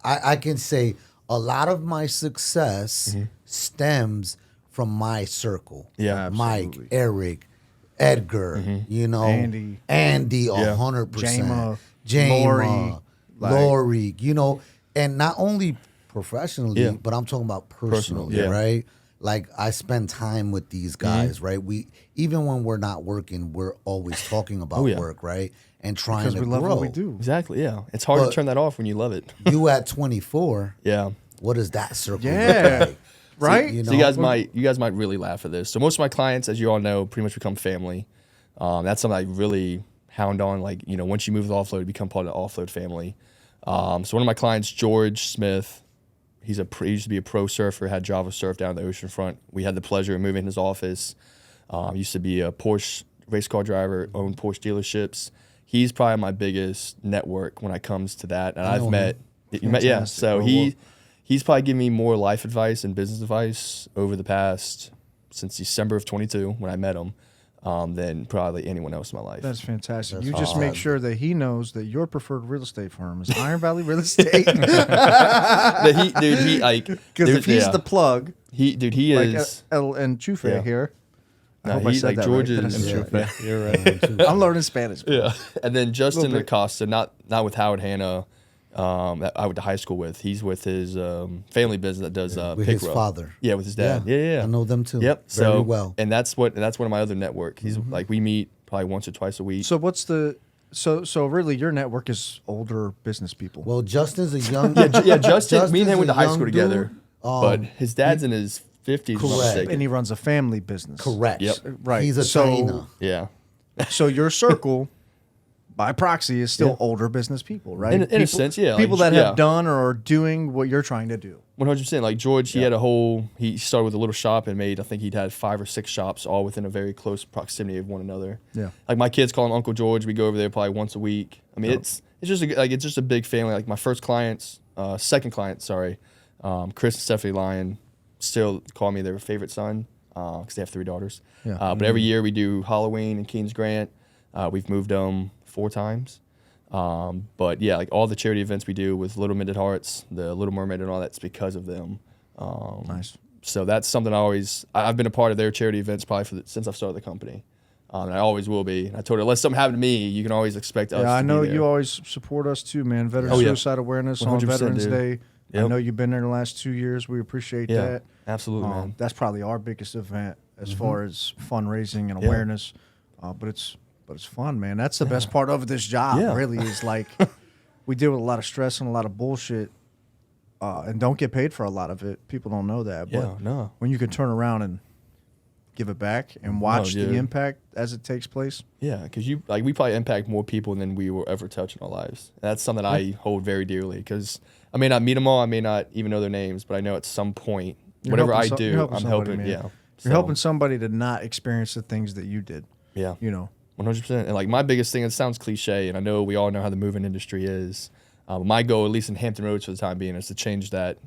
D: I can say a lot of my success stems from my circle.
A: Yeah,
D: Mike,
C: absolutely.
D: Eric, Edgar,
C: Andy.
D: Andy,
A: Yeah.
D: 100%.
C: Jama,
D: Lori, and not only professionally,
A: Yeah.
D: but I'm talking about personally,
A: yeah.
D: right? Like I spend time with these guys, right? We even when we're not working, we're always talking about
A: yeah.
D: work, right? And trying
C: Because
D: to
C: we love
D: grow.
C: what we do.
A: Exactly. Yeah. It's hard
D: But-
A: to turn that off when you love it.
D: You at 24,
A: Yeah.
D: what does that circle
C: Yeah.
D: look like?
C: Right?
D: You
A: So
D: know?
A: you guys might really laugh at this. So most of my clients, as you all know, pretty much become family. That's something I really hound on. Like, once you move to offload, you become part of the offload family. So one of my clients, George Smith, he used to be a pro surfer, had Java surf down the ocean front. We had the pleasure of moving in his office. Used to be a Porsche race car driver, owned Porsche dealerships. He's probably my biggest network when it comes to that. And I've met, yeah.
C: Fantastic.
A: So
C: Well,
A: he's probably given me more life advice and business advice over the past, since December of 22 when I met him, than probably anyone else in my life.
C: That's fantastic. You
D: That's
C: just
D: awesome.
C: make sure that he knows that your preferred real estate firm is Iron Valley Real Estate. Because if he's the plug,
A: he
C: like
A: is.
C: El Enchufe
A: Yeah.
C: here. I
A: No,
C: hope I
A: he-
C: said
A: like
C: that
A: George
C: right. Did I
A: is-
C: say that
A: Yeah.
C: right?
E: You're right.
C: I'm learning Spanish.
A: Yeah, and then Justin
C: bit.
A: Acosta, not with Howard Hanna, that I went to high school with. He's with his family business that does
D: with
A: pick
D: his
A: row.
D: father.
A: Yeah, with his dad. Yeah.
D: I know them too.
A: Yep.
D: Very
A: So
D: well.
A: and that's one of my other network. He's like we meet probably once or twice a week.
C: So what's the so really your network is older business people.
D: Well, Justin's a young.
A: yeah, Justin. Me and him
D: Justin's
A: went to
D: a
A: high
D: young
A: school together,
D: dude.
A: but his dad's in his 50s. if I'm not
D: Correct.
A: mistaken.
C: And he runs a family business.
D: Correct.
A: Yep.
C: Right.
D: He's a
C: So-
D: China.
A: Yeah.
C: So your circle, by proxy, is still
A: Yeah.
C: older business people, right?
A: In a sense, yeah,
C: People
A: like,
C: that
A: yeah.
C: have done or are doing what you're trying to do.
A: 100%. Like George, he started with a little shop and made, I think he'd had 5 or 6 shops all within a very close proximity of one another.
C: Yeah.
A: Like my kids call him Uncle George. We go over there probably once a week. I mean, it's just a big family. Like my second client, Chris and Stephanie Lyon still call me their favorite son because they have 3 daughters.
C: Yeah.
A: But every year we do Halloween in Keynes Grant. We've moved them 4 times. But yeah, like all the charity events we do with Little Mended Hearts, the Little Mermaid and all that's because of them.
C: Nice.
A: So that's something I've been a part of their charity events probably since I've started the company. And I always will be. And I told her, unless something happened to me, you can always expect us to be
C: I know
A: there.
C: you always support us too, man. Veteran
A: Oh, yeah.
C: Suicide Awareness on
A: 100%,
C: Veterans
A: dude.
C: Day. I
A: Yep.
C: know you've been there the last 2 years. We appreciate
A: Yeah,
C: that.
A: absolutely, man.
C: That's probably our biggest event as far as fundraising and
A: Yeah.
C: awareness. But it's fun, man. That's the best part of this job.
A: Yeah.
C: Really, is like we deal with a lot of stress and a lot of bullshit, and don't get paid for a lot of it. People don't know that. But
A: Yeah, no.
C: when you can turn around and give it back and watch the
A: dude.
C: impact as it takes place.
A: Yeah, because we probably impact more people than we will ever touch in our lives. And that's something I hold very dearly. Because I may not meet them all, I may not even know their names, but I know at some point, whatever I do,
C: you're
A: I'm
C: somebody,
A: helping.
C: man.
A: Yeah,
C: You're
A: So,
C: helping somebody to not experience the things that you did.
A: Yeah,
C: You know.
A: 100%. And like my biggest thing, it sounds cliche, and I know we all know how the moving industry is. My goal, at least in Hampton Roads for the time being, is to change that,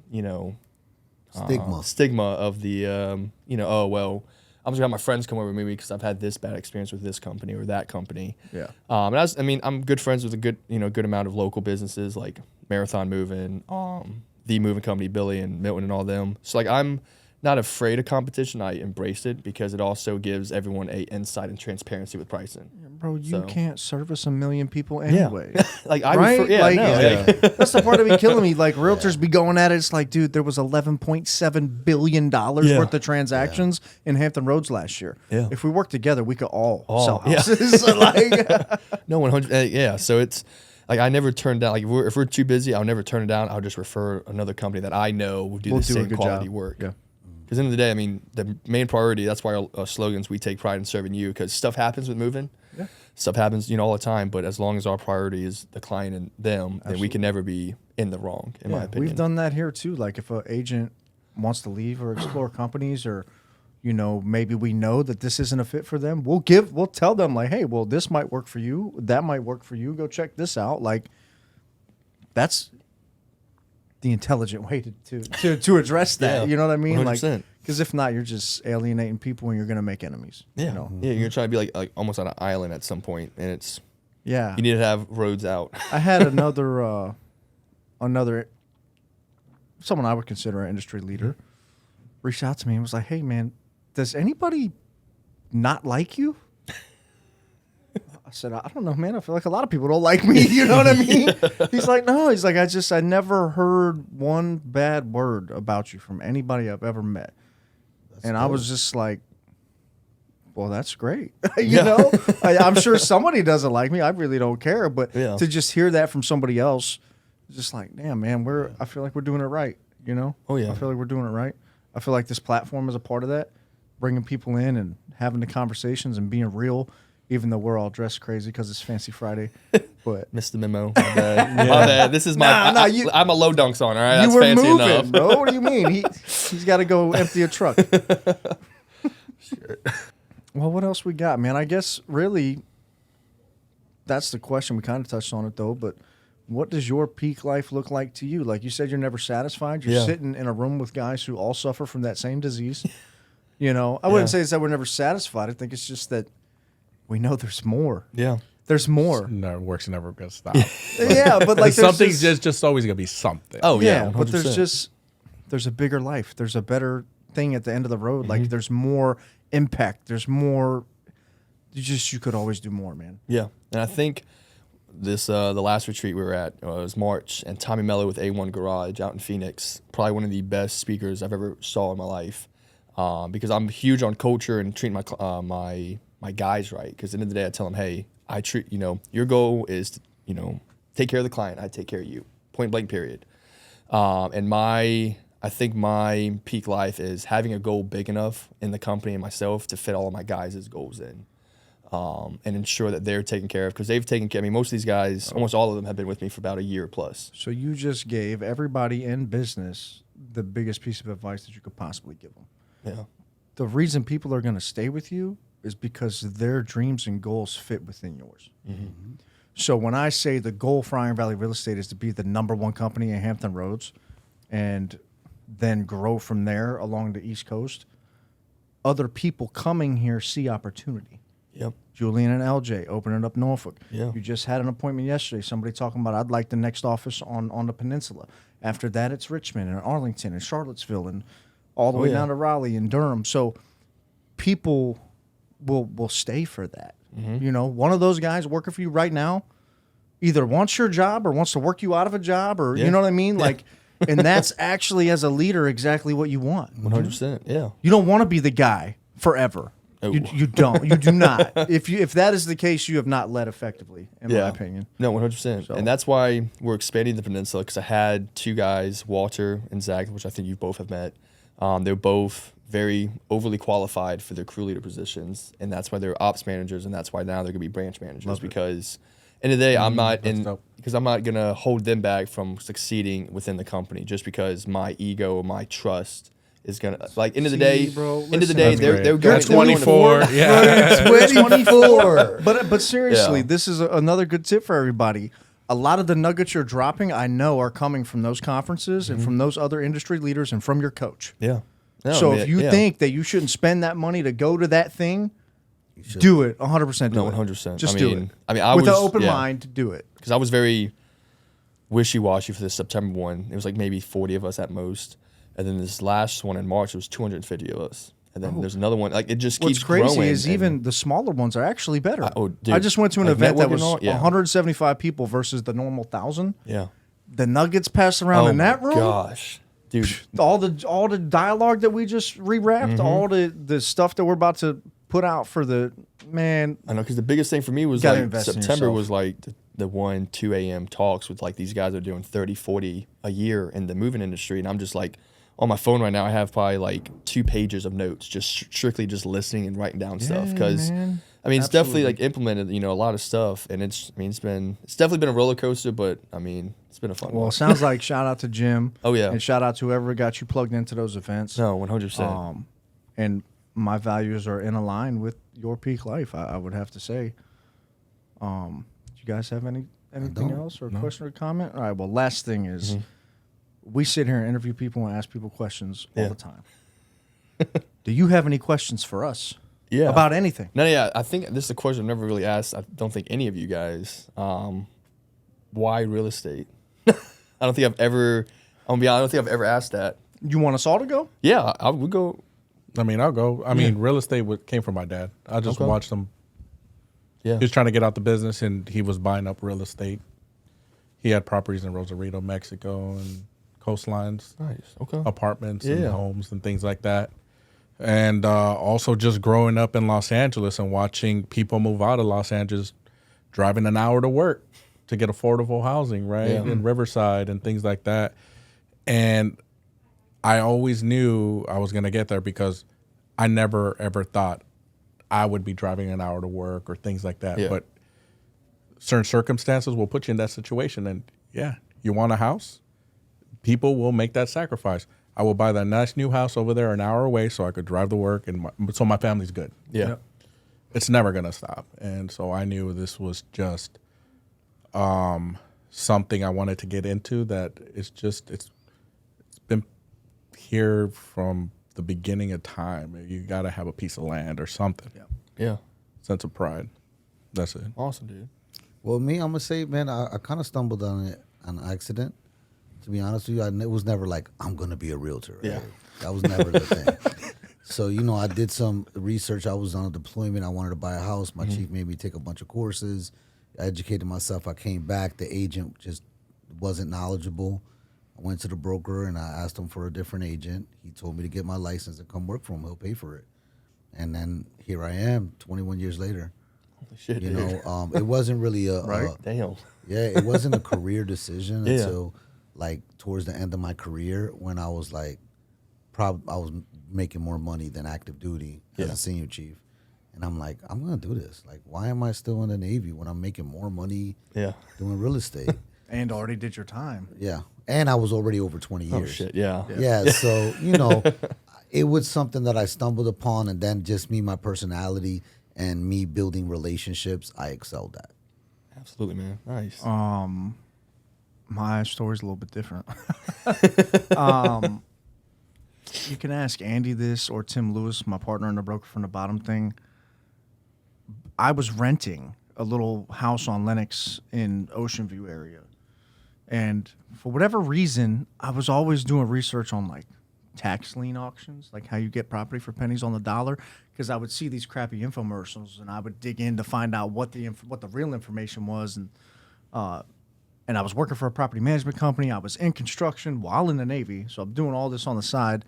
A: stigma of the, oh well, I'm just gonna have my friends come over with me because I've had this bad experience with this company or that company.
C: Yeah.
A: And I'm good friends with a good amount of local businesses like Marathon Moving, the Moving Company, Billy and Milton and all them. So like I'm not afraid of competition. I embrace it because it also gives everyone a insight and transparency with pricing.
C: Bro, you
A: So-
C: can't service 1 million people anyway.
A: Like I
C: Right?
A: refer, yeah,
C: Like,
A: no,
C: yeah.
A: like-
C: That's the part that be killing me. Like realtors be going at it. It's like, dude, there was $11.7 billion worth of transactions in Hampton Roads last year.
A: Yeah.
C: If we work together, we could all sell
A: yeah.
C: houses. So, like,
A: No, 100. Yeah, so it's like I never turn down. Like if we're too busy, I'll never turn it down. I'll just refer another company that I know will do
C: We'll
A: the
C: do a
A: same
C: good
A: quality
C: job.
A: work.
C: Yeah.
A: Because at the end of the day, I mean, the main priority. That's why our slogans: we take pride in serving you. Because stuff happens with moving.
C: Yeah.
A: Stuff happens, all the time. But as long as our priority is the client and them, then we can never be in the wrong. In my opinion,
C: We've done that here too. Like if an agent wants to leave or explore companies, or maybe we know that this isn't a fit for them, we'll tell them like, hey, well, this might work for you, that might work for you. Go check this out. Like that's the intelligent way to address that.
A: Yeah,
C: You know what I mean?
A: 100%.
C: Like because if not, you're just alienating people and you're gonna make enemies.
A: Yeah,
C: You know?
A: yeah. You're trying to be like almost on an island at some point, and it's
C: Yeah.
A: you need to have roads out.
C: I had another someone I would consider an industry leader reached out to me and was like, "Hey man, does anybody not like you?" I said, "I don't know, man. I feel like a lot of people don't like me." You know what I mean? He's like, "No." He's like, I never heard one bad word about you from anybody I've ever met." And I was just like, well, that's great. you know, I'm sure somebody doesn't like me. I really don't care. But
A: Yeah.
C: to just hear that from somebody else, just like, damn, man, I feel like we're doing it right. You know?
A: Oh, yeah.
C: I feel like we're doing it right. I feel like this platform is a part of that, bringing people in and having the conversations and being real, even though we're all dressed crazy because it's Fancy Friday. But
A: Missed the memo. My bad. My bad. This is my. I'm a low dunks on. All right,
C: you
A: that's
C: were
A: fancy
C: moving,
A: enough.
C: bro. What do you mean? He's got to go empty a truck. Well, what else we got, man? I guess really that's the question. We kind of touched on it though, but what does your peak life look like to you? Like you said, you're never satisfied. You're
A: Yeah.
C: sitting in a room with guys who all suffer from that same disease. I wouldn't say it's that we're never satisfied. I think it's just that we know there's more.
A: Yeah.
C: There's more.
E: No, work's never gonna stop.
C: Yeah, but like there's
E: Something's
C: just,
E: just always gonna be something.
A: Oh yeah.
C: yeah, but
A: 100%.
C: there's a bigger life. There's a better thing at the end of the road. Like there's more impact. There's more. You could always do more, man.
A: Yeah, and I think this the last retreat we were at was March, and Tommy Mello with A1 Garage out in Phoenix, probably one of the best speakers I've ever saw in my life, because I'm huge on culture and treating my guys right. Because at the end of the day, I tell them, hey, I treat your goal is to take care of the client, I take care of you, point blank, period. And I think my peak life is having a goal big enough in the company and myself to fit all of my guys' goals in. And ensure that they're taken care of, because they've taken care. I mean, most of these guys, almost all of them, have been with me for about a year plus.
C: So you just gave everybody in business the biggest piece of advice that you could possibly give them.
A: Yeah,
C: The reason people are going to stay with you is because their dreams and goals fit within yours. Mm-hmm. So when I say the goal for Iron Valley Real Estate is to be the #1 company in Hampton Roads and then grow from there along the East Coast, other people coming here see opportunity.
A: Yep.
C: Julian and LJ opening up Norfolk.
A: Yeah.
C: You just had an appointment yesterday. Somebody talking about, I'd like the next office on the peninsula. After that, it's Richmond and Arlington and Charlottesville and all the way down to Raleigh and Durham. So people will stay for that. You know, one of those guys working for you right now either wants your job or wants to work you out of a job, or you know what I mean? Like, and that's actually, as a leader, exactly what you want.
A: 100%. Yeah.
C: You don't want to be the guy forever.
A: Oh.
C: You don't. You do not. If that is the case, you have not led effectively, in my opinion.
A: No, 100%. And that's why we're expanding the peninsula, because I had two guys, Walter and Zach, which I think you both have met. They're both very overly qualified for their crew leader positions, and that's why they're ops managers, and that's why now they're going to be branch managers. Because in the day, I'm not going to hold them back from succeeding within the company just because my ego or my trust is going to, like, end of the day, they're going
E: 24. Yeah.
C: 24. But seriously, this is another good tip for everybody. A lot of the nuggets you're dropping, I know, are coming from those conferences and from those other industry leaders and from your coach.
A: Yeah. No,
C: so if you think that you shouldn't spend that money to go to that thing, do it 100%.
A: No, 100%.
C: Just do it.
A: I mean, I
C: with
A: was
C: an open mind, do it.
A: Because I was very wishy-washy for the September one. It was like maybe 40 of us at most, and then this last one in March, it was 250 of us. And then there's another one. Like, it just keeps growing.
C: What's crazy is even the smaller ones are actually better.
A: Dude,
C: I just went to an event that was
A: networking
C: 175 people versus the normal 1,000.
A: Yeah.
C: The nuggets passed around in that room.
A: Gosh, dude.
C: All the dialogue that we just rewrapped, all the stuff that we're about to put out for the man.
A: I know, because the biggest thing for me was like September was like the 1, 2 a.m. talks with like these guys that are doing 30, 40 a year in the moving industry. And I'm just like, on my phone right now, I have probably like 2 pages of notes, just strictly just listening and writing down stuff. Because I mean, it's definitely like implemented, a lot of stuff, and it's definitely been a roller coaster, but I mean, it's been a fun one.
C: Well, it sounds like shout out to Jim.
A: Oh yeah,
C: and shout out to whoever got you plugged into those events.
A: No, 100%.
C: And my values are in line with your peak life. I would have to say. Do you guys have anything else or question or comment? All right. Well, last thing is. We sit here and interview people and ask people questions all the time. Do you have any questions for us?
A: Yeah.
C: About anything?
A: No, yeah. I think this is a question I've never really asked. I don't think any of you guys. Why real estate? I don't think I've ever asked that.
C: You want us all to go?
A: Yeah, I would go.
E: I mean, I'll go. I mean, real estate came from my dad. I just watched him.
A: Yeah.
E: He was trying to get out the business, and he was buying up real estate. He had properties in Rosarito, Mexico, and coastlines, apartments and homes and things like that. And also just growing up in Los Angeles and watching people move out of Los Angeles, driving an hour to work to get affordable housing, right? In Riverside and things like that. And I always knew I was going to get there because I never, ever thought I would be driving an hour to work or things like that. But certain circumstances will put you in that situation. And you want a house? People will make that sacrifice. I will buy that nice new house over there an hour away so I could drive to work, and so my family's good.
A: Yeah.
E: It's never going to stop. And so I knew this was just something I wanted to get into, that it's been here from the beginning of time. You got to have a piece of land or something.
A: Yeah.
E: Sense of pride. That's it.
A: Awesome, dude.
D: Well, me, I'm going to say, man, I kind of stumbled on it on accident. To be honest with you, it was never like, I'm going to be a realtor. Right?
A: Yeah.
D: That was never the thing. So, I did some research. I was on a deployment. I wanted to buy a house. My chief made me take a bunch of courses. I educated myself. I came back. The agent just wasn't knowledgeable. I went to the broker and I asked him for a different agent. He told me to get my license and come work for him. He'll pay for it. And then here I am, 21 years later.
A: Holy shit,
D: you
A: dude.
D: know, it wasn't really
A: Damn.
D: Yeah, it wasn't a career decision until like towards the end of my career, when I was like, I was making more money than active duty as a senior chief. And I'm like, I'm going to do this. Like, why am I still in the Navy when I'm making more money doing real estate?
C: And already did your time.
D: Yeah. And I was already over 20 years.
A: Oh, shit, yeah.
D: Yeah, so, it was something that I stumbled upon, and then just me, my personality, and me building relationships, I excelled at.
A: Absolutely, man. Nice.
C: My story's a little bit different. You can ask Andy this or Tim Lewis, my partner in the Broker from the Bottom thing. I was renting a little house on Lenox in Ocean View area. And for whatever reason, I was always doing research on like tax lien auctions, like how you get property for pennies on the dollar, because I would see these crappy infomercials and I would dig in to find out what the real information was. And I was working for a property management company. I was in construction while in the Navy, so I'm doing all this on the side.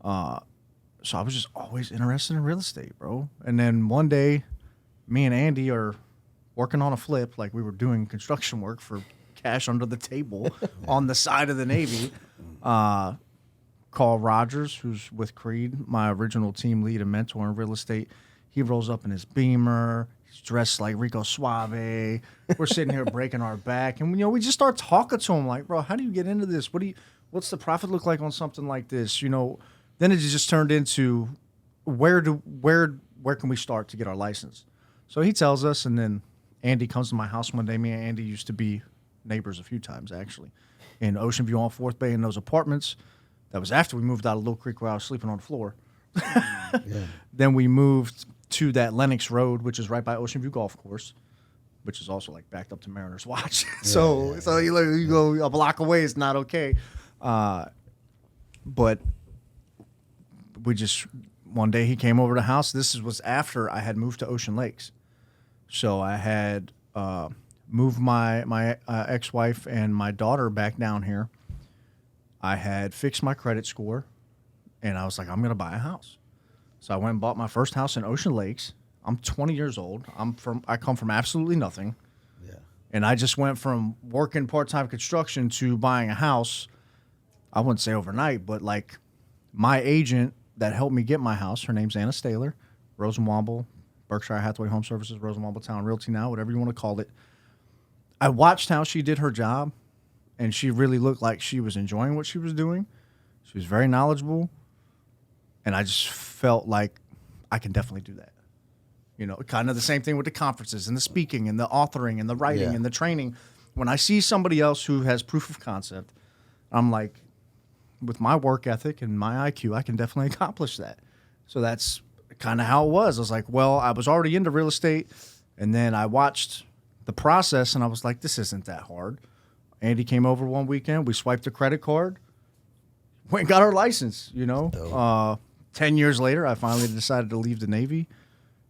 C: So I was just always interested in real estate, bro. And then one day, me and Andy are working on a flip, like we were doing construction work for cash under the table on the side of the Navy. Carl Rogers, who's with Creed, my original team lead and mentor in real estate. He rolls up in his Beamer. He's dressed like Rico Suave. We're sitting here breaking our back. And, we just start talking to him like, bro, how do you get into this? What's the profit look like on something like this? Then it just turned into where can we start to get our license? So he tells us, and then Andy comes to my house one day. Me and Andy used to be neighbors a few times, actually, in Ocean View on 4th Bay in those apartments. That was after we moved out of Little Creek where I was sleeping on the floor. Yeah. Then we moved to that Lenox Road, which is right by Ocean View Golf Course, which is also like backed up to Mariners Watch. So you go a block away, it's not okay. But one day he came over to the house. This was after I had moved to Ocean Lakes. So I had moved my ex-wife and my daughter back down here. I had fixed my credit score, and I was like, I'm going to buy a house. So I went and bought my first house in Ocean Lakes. I'm 20 years old. I come from absolutely nothing. Yeah. And I just went from working part-time construction to buying a house. I wouldn't say overnight, but like my agent that helped me get my house, her name's Anna Staler, Rosenwamble, Berkshire Hathaway Home Services, Rosenwamble Town Realty now, whatever you want to call it. I watched how she did her job, and she really looked like she was enjoying what she was doing. She was very knowledgeable, and I just felt like I can definitely do that. Kind of the same thing with the conferences and the speaking and the authoring and the writing and the training. When I see somebody else who has proof of concept, I'm like, with my work ethic and my IQ, I can definitely accomplish that. So that's kind of how it was. I was like, well, I was already into real estate, and then I watched the process, and I was like, this isn't that hard. Andy came over one weekend. We swiped a credit card. Went and got our license, 10 years later, I finally decided to leave the Navy.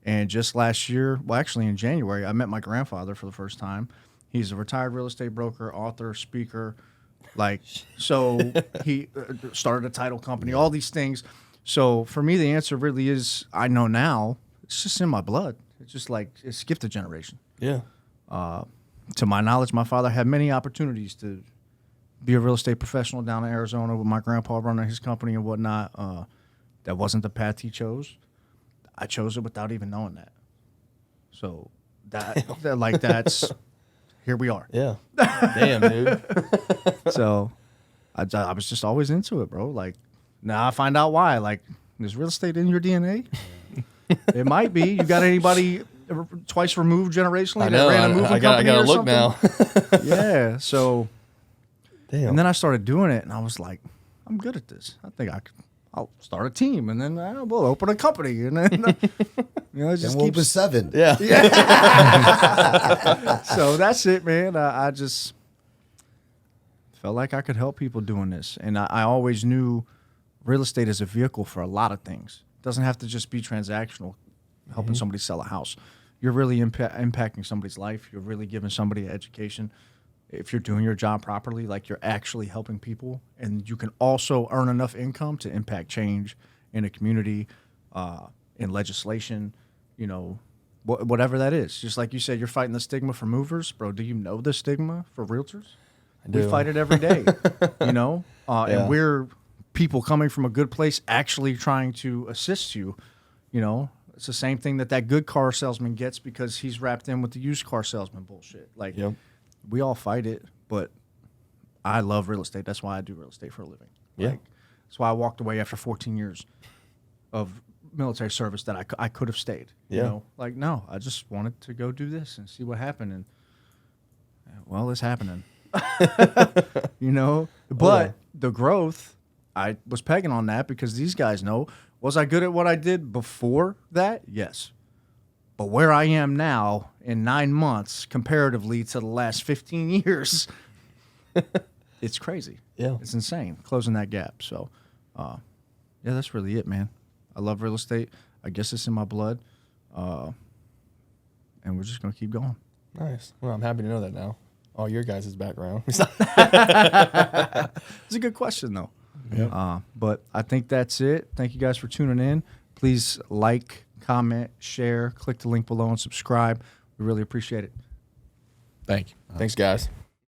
C: And just last year, well, actually in January, I met my grandfather for the first time. He's a retired real estate broker, author, speaker. So he started a title company, all these things. So for me, the answer really is, I know now, it's just in my blood. It's just like, it's gifted generation.
A: Yeah.
C: To my knowledge, my father had many opportunities to be a real estate professional down in Arizona with my grandpa running his company and whatnot. That wasn't the path he chose. I chose it without even knowing that. So that's here we are.
A: Yeah. Damn, dude.
C: So I was just always into it, bro. Like, now I find out why. Like, is real estate in your DNA? It might be. You got anybody twice removed generationally
A: I know,
C: that ran a moving company
A: I gotta
C: or
A: look
C: something?
A: now.
C: Yeah. So,
A: damn.
C: and then I started doing it, and I was like, I'm good at this. I think I'll start a team, and then we'll open a company, and then it just
D: we'll
C: keeps
D: open 7.
A: Yeah.
C: So that's it, man. I just felt like I could help people doing this, and I always knew real estate is a vehicle for a lot of things. It doesn't have to just be transactional, helping somebody sell a house. You're really impacting somebody's life. You're really giving somebody an education. If you're doing your job properly, like, you're actually helping people, and you can also earn enough income to impact change in a community, in legislation, whatever that is. Just like you said, you're fighting the stigma for movers, bro. Do you know the stigma for realtors? We fight it every day, and we're people coming from a good place actually trying to assist you. It's the same thing that good car salesman gets because he's wrapped in with the used car salesman bullshit. Like, we all fight it, but I love real estate. That's why I do real estate for a living.
A: Yeah.
C: That's why I walked away after 14 years of military service that I could have stayed.
A: Yeah.
C: No, I just wanted to go do this and see what happened. And, well, it's happening. But the growth, I was pegging on that because these guys know. Was I good at what I did before that? Yes. But where I am now in 9 months, comparatively to the last 15 years, it's crazy.
A: Yeah.
C: It's insane, closing that gap. So, yeah, that's really it, man. I love real estate. I guess it's in my blood. And we're just going to keep going.
A: Nice. Well, I'm happy to know that now. All your guys' background.
C: It's a good question, though.
E: Yeah.
C: But I think that's it. Thank you guys for tuning in. Please like, comment, share, click the link below, and subscribe. We really appreciate it.
E: Thank you.
A: Thanks, guys.